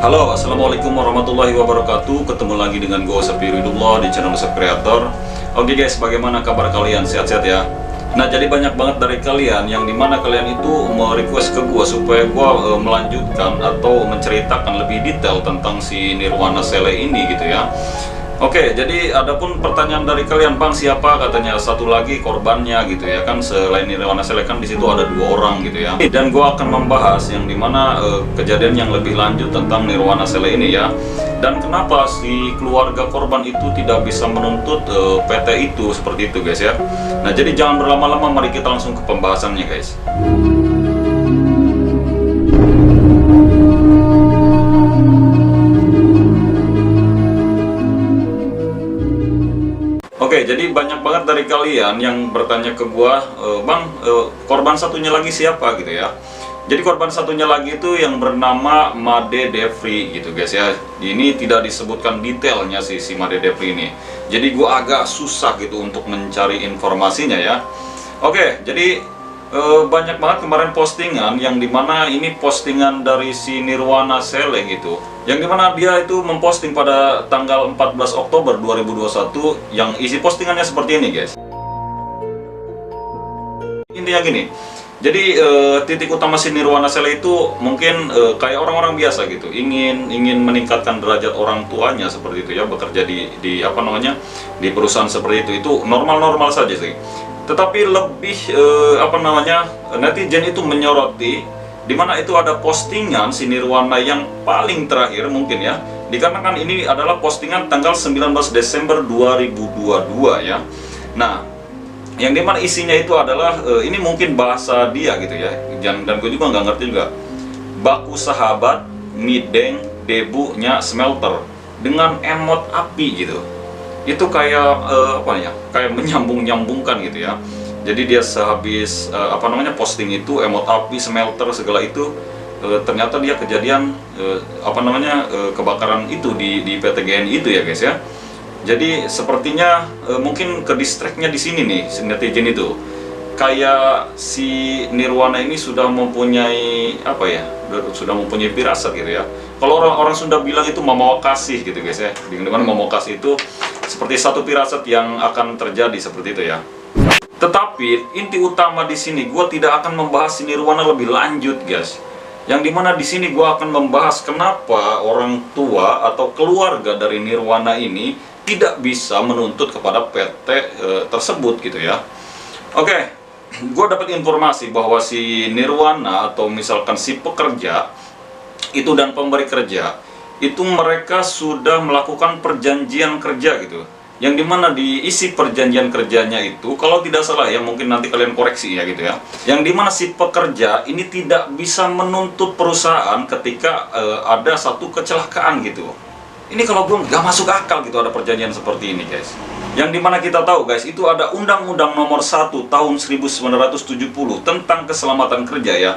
Halo, assalamualaikum warahmatullahi wabarakatuh. Ketemu lagi dengan gue Safi Ridullah di channel Safi Creator. Oke guys, bagaimana kabar kalian? Sehat-sehat ya? Nah, jadi banyak banget dari kalian yang dimana kalian itu merequest ke gue supaya gue melanjutkan atau menceritakan lebih detail tentang si Nirwana Sele ini gitu ya. Oke, jadi adapun pertanyaan dari kalian, Bang, siapa katanya satu lagi korbannya gitu ya kan? Selain Nirwana Sele kan di situ ada 2 orang gitu ya. Dan gua akan membahas yang dimana kejadian yang lebih lanjut tentang Nirwana Sele ini ya. Dan kenapa si keluarga korban itu tidak bisa menuntut PT itu seperti itu guys ya. Nah, jadi jangan berlama-lama, mari kita langsung ke pembahasannya guys. Oke, jadi banyak banget dari kalian yang bertanya ke gua, Bang, korban satunya lagi siapa gitu ya. Jadi korban satunya lagi itu yang bernama Made Devri gitu guys ya. Ini tidak disebutkan detailnya si Made Devri ini. Jadi gua agak susah gitu untuk mencari informasinya ya. Oke, jadi banyak banget kemarin postingan yang dimana ini postingan dari si Nirwana Sele gitu, yang dimana dia itu memposting pada tanggal 14 Oktober 2021 yang isi postingannya seperti ini guys. Intinya gini, jadi titik utama si Nirwana Sele itu mungkin kayak orang-orang biasa gitu, ingin meningkatkan derajat orang tuanya seperti itu ya, bekerja di apa namanya, di perusahaan seperti itu normal-normal saja sih. Tetapi lebih apa namanya, netizen itu menyoroti dimana itu ada postingan si Nirwana yang paling terakhir mungkin ya, dikarenakan ini adalah postingan tanggal 19 Desember 2022 ya. Nah, yang dimana isinya itu adalah ini mungkin bahasa dia gitu ya, dan gue juga nggak ngerti juga. Baku sahabat mideng debunya smelter dengan emot api gitu. Itu kayak apa ya, kayak menyambung-nyambungkan gitu ya. Jadi dia sehabis apa namanya posting itu emot api smelter segala itu, ternyata dia kejadian apa namanya kebakaran itu di PT GNI itu ya guys ya. Jadi sepertinya mungkin ke distractnya di sini nih si netizen itu, kayak si Nirwana ini sudah mempunyai apa ya, sudah mempunyai firasat gitu ya. Kalau orang-orang Sunda bilang itu mamawa kasih gitu guys ya, dimana mamawa kasih itu seperti satu firasat yang akan terjadi seperti itu ya. Tetapi inti utama di sini gue tidak akan membahas si Nirwana lebih lanjut guys. Yang dimana di sini gue akan membahas kenapa orang tua atau keluarga dari Nirwana ini tidak bisa menuntut kepada PT tersebut gitu ya. Oke, gue dapat informasi bahwa si Nirwana atau misalkan si pekerja itu dan pemberi kerja itu mereka sudah melakukan perjanjian kerja gitu, yang dimana diisi perjanjian kerjanya itu, kalau tidak salah ya, mungkin nanti kalian koreksi ya gitu ya, yang dimana si pekerja ini tidak bisa menuntut perusahaan ketika ada satu kecelakaan gitu. Ini kalau belum gak masuk akal gitu ada perjanjian seperti ini guys. Yang dimana kita tahu guys, itu ada Undang-Undang Nomor 1 Tahun 1970 tentang keselamatan kerja ya,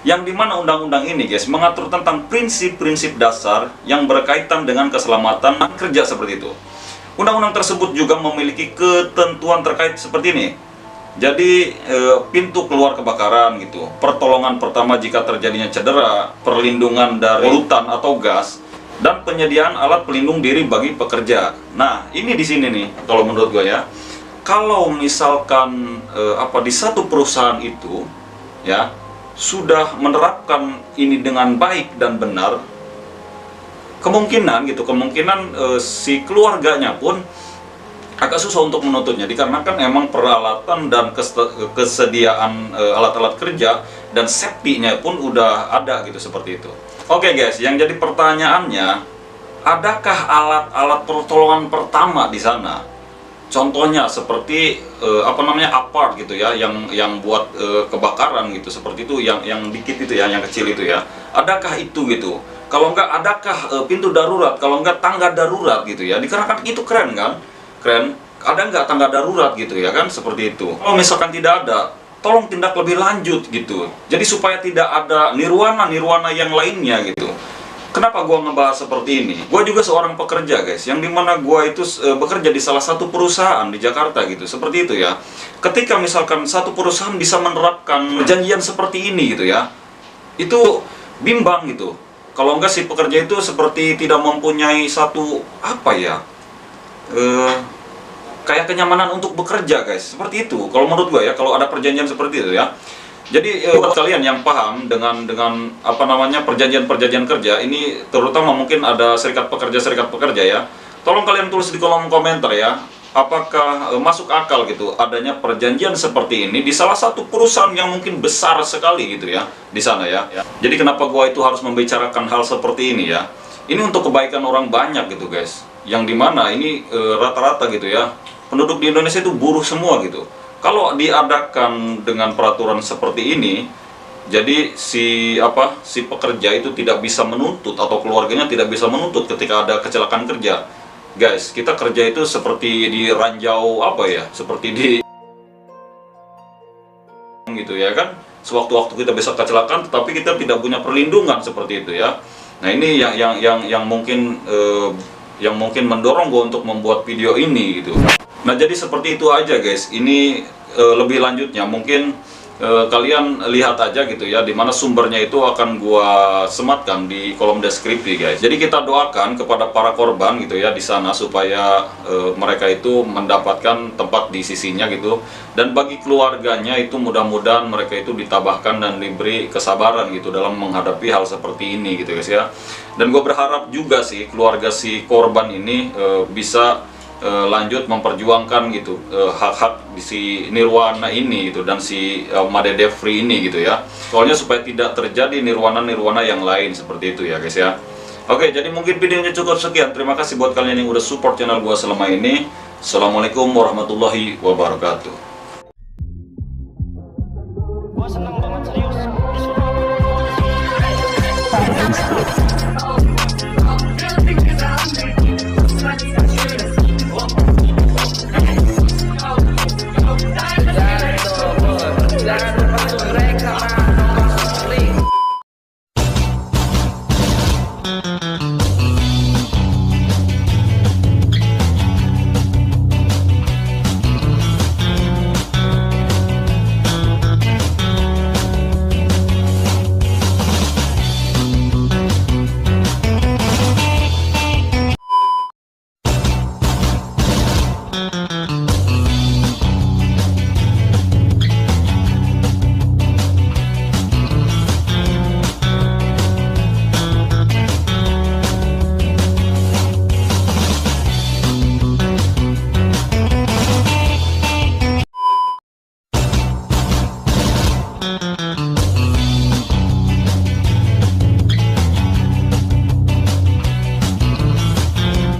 yang dimana undang-undang ini guys mengatur tentang prinsip-prinsip dasar yang berkaitan dengan keselamatan kerja seperti itu. Undang-undang tersebut juga memiliki ketentuan terkait seperti ini. Jadi pintu keluar kebakaran gitu, pertolongan pertama jika terjadinya cedera, perlindungan dari polutan atau gas, dan penyediaan alat pelindung diri bagi pekerja. Nah, ini di sini nih kalau menurut gue ya, kalau misalkan apa di satu perusahaan itu ya sudah menerapkan ini dengan baik dan benar, kemungkinan si keluarganya pun agak susah untuk menuntutnya, dikarenakan emang peralatan dan kesediaan alat-alat kerja dan safety-nya pun udah ada gitu seperti itu. Oke guys, yang jadi pertanyaannya, adakah alat-alat pertolongan pertama di sana? Contohnya seperti apa namanya apart gitu ya, yang buat kebakaran gitu seperti itu, yang dikit itu ya, yang kecil itu ya. Adakah itu gitu? Kalau enggak, adakah pintu darurat? Kalau enggak, tangga darurat gitu ya. Dikarenakan itu keren kan? Keren. Ada enggak tangga darurat gitu ya kan? Seperti itu. Kalau misalkan tidak ada, tolong tindak lebih lanjut gitu. Jadi supaya tidak ada Nirwana yang lainnya gitu. Kenapa gua ngebahas seperti ini? Gua juga seorang pekerja guys, yang dimana gua itu bekerja di salah satu perusahaan di Jakarta gitu, seperti itu ya. Ketika misalkan satu perusahaan bisa menerapkan perjanjian seperti ini gitu ya, itu bimbang gitu. kalau enggak si pekerja itu seperti tidak mempunyai satu apa ya, kayak kenyamanan untuk bekerja guys, seperti itu kalau menurut gue ya, kalau ada perjanjian seperti itu ya. Jadi buat kalian yang paham dengan apa namanya perjanjian kerja ini, terutama mungkin ada serikat pekerja ya, tolong kalian tulis di kolom komentar ya, apakah masuk akal gitu adanya perjanjian seperti ini di salah satu perusahaan yang mungkin besar sekali gitu ya di sana ya. Jadi kenapa gua itu harus membicarakan hal seperti ini ya? Ini untuk kebaikan orang banyak gitu guys, yang dimana ini rata-rata gitu ya, penduduk di Indonesia itu buruh semua gitu. Kalau diadakan dengan peraturan seperti ini, jadi si pekerja itu tidak bisa menuntut, atau keluarganya tidak bisa menuntut ketika ada kecelakaan kerja. Guys, kita kerja itu seperti di ranjau apa ya? Seperti di gitu ya kan. Sewaktu-waktu kita bisa kecelakaan, tetapi kita tidak punya perlindungan seperti itu ya. Nah, ini yang mungkin mendorong gue untuk membuat video ini gitu. Nah, jadi seperti itu aja guys. Ini lebih lanjutnya mungkin kalian lihat aja gitu ya, dimana sumbernya itu akan gua sematkan di kolom deskripsi guys. Jadi kita doakan kepada para korban gitu ya di sana, supaya mereka itu mendapatkan tempat di sisinya gitu. Dan bagi keluarganya itu mudah-mudahan mereka itu ditabahkan dan diberi kesabaran gitu dalam menghadapi hal seperti ini gitu guys ya. Dan gue berharap juga sih keluarga si korban ini bisa lanjut memperjuangkan gitu hak-hak di si Nirwana ini gitu, dan si Made Devri ini gitu ya. Soalnya supaya tidak terjadi nirwana yang lain seperti itu ya guys ya. Oke, jadi mungkin videonya cukup sekian. Terima kasih buat kalian yang udah support channel gua selama ini. Assalamualaikum warahmatullahi wabarakatuh.